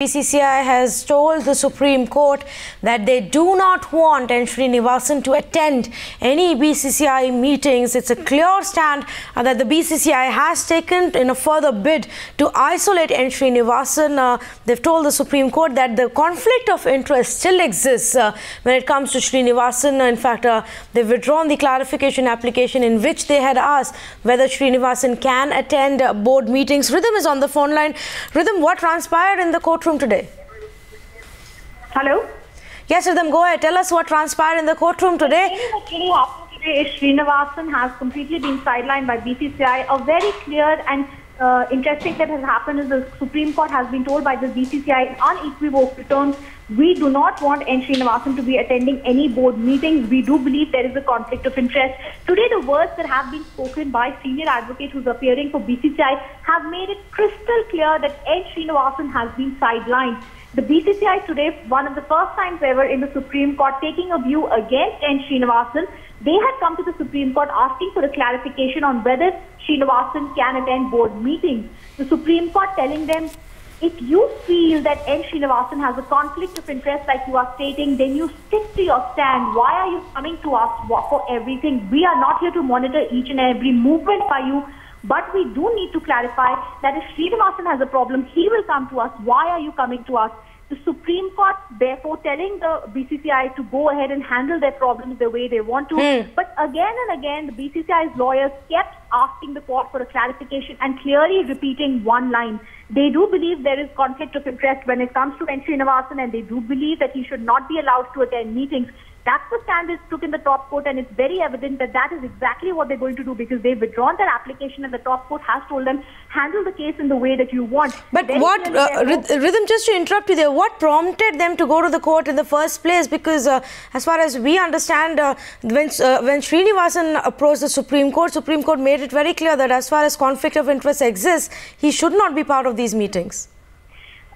BCCI has told the Supreme Court that they do not want Srinivasan to attend any BCCI meetings. It's a clear stand that the BCCI has taken in a further bid to isolate Srinivasan. They've told the Supreme Court that the conflict of interest still exists when it comes to Srinivasan. In fact, they've withdrawn the clarification application in which they had asked whether Srinivasan can attend board meetings. Rhythm is on the phone line. Rhythm, what transpired in the courtroom today? Hello? Yes, Rhythm, go ahead. Tell us what transpired in the courtroom today. What really happened today is Srinivasan has completely been sidelined by BCCI. A very clear and interesting thing that has happened is the Supreme Court has been told by the BCCI in unequivocal terms, we do not want Srinivasan to be attending any board meetings. We do believe there is a conflict of interest. Today, the words that have been spoken by senior advocate who's appearing for BCCI have made it crystal clear that Srinivasan has been sidelined. The BCCI today, one of the first times ever in the Supreme Court, taking a view against Srinivasan. They had come to the Supreme Court asking for a clarification on whether Srinivasan can attend board meetings. The Supreme Court telling them, if you feel that Srinivasan has a conflict of interest like you are stating, then you stick to your stand. Why are you coming to us for everything? We are not here to monitor each and every movement by you. But we do need to clarify that if Srinivasan has a problem, he will come to us. Why are you coming to us? The Supreme Court, therefore, telling the BCCI to go ahead and handle their problems the way they want to. But again and again, the BCCI's lawyers kept asking the court for a clarification and clearly repeating one line. They do believe there is conflict of interest when it comes to Srinivasan, and they do believe that he should not be allowed to attend meetings. That's the stand they took in the top court, and it's very evident that that is exactly what they're going to do, because they've withdrawn their application and the top court has told them, handle the case in the way that you want. But what, Rhythm, just to interrupt you there, what prompted them to go to the court in the first place? Because as far as we understand, when Srinivasan approached the Supreme Court made it very clear that as far as conflict of interest exists, he should not be part of these meetings.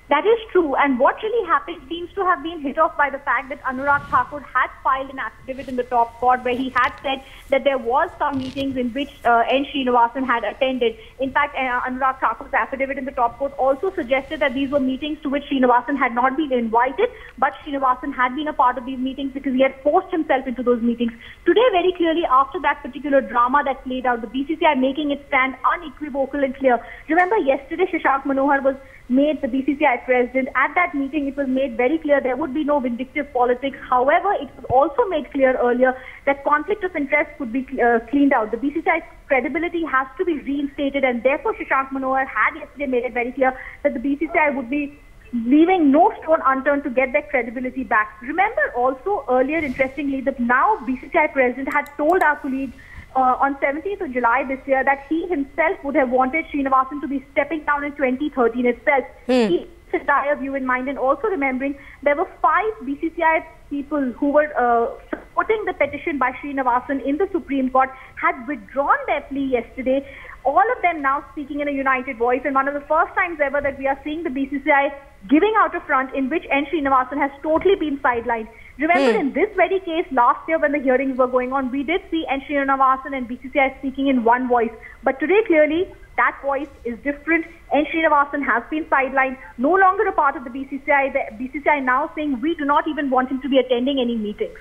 That is true, and what really happened seems to have been hit off by the fact that Anurag Thakur had filed an affidavit in the top court where he had said that there was some meetings in which Srinivasan had attended. In fact, Anurag Thakur's affidavit in the top court also suggested that these were meetings to which Srinivasan had not been invited, but Srinivasan had been a part of these meetings because he had forced himself into those meetings. Today, very clearly, after that particular drama that played out, the BCCI making its stand unequivocal and clear. Remember, yesterday Shashank Manohar was made the BCCI president. At that meeting, it was made very clear there would be no vindictive politics. However, it was also made clear earlier that conflict of interest could be cleaned out. The BCCI's credibility has to be reinstated, and therefore Shashank Manohar had yesterday made it very clear that the BCCI would be leaving no stone unturned to get their credibility back. Remember also earlier, interestingly, that now BCCI president had told our colleagues on 17th of July this year that he himself would have wanted Srinivasan to be stepping down in 2013 itself. He had a dire view in mind, and also remembering there were 5 BCCI people who were supporting the petition by Srinivasan in the Supreme Court had withdrawn their plea yesterday. All of them now speaking in a united voice, and one of the first times ever that we are seeing the BCCI giving out a front in which Srinivasan has totally been sidelined. Remember, in this very case, last year when the hearings were going on, we did see Srinivasan and BCCI speaking in one voice. But today, clearly, that voice is different. Srinivasan has been sidelined, no longer a part of the BCCI. The BCCI now saying we do not even want him to be attending any meetings.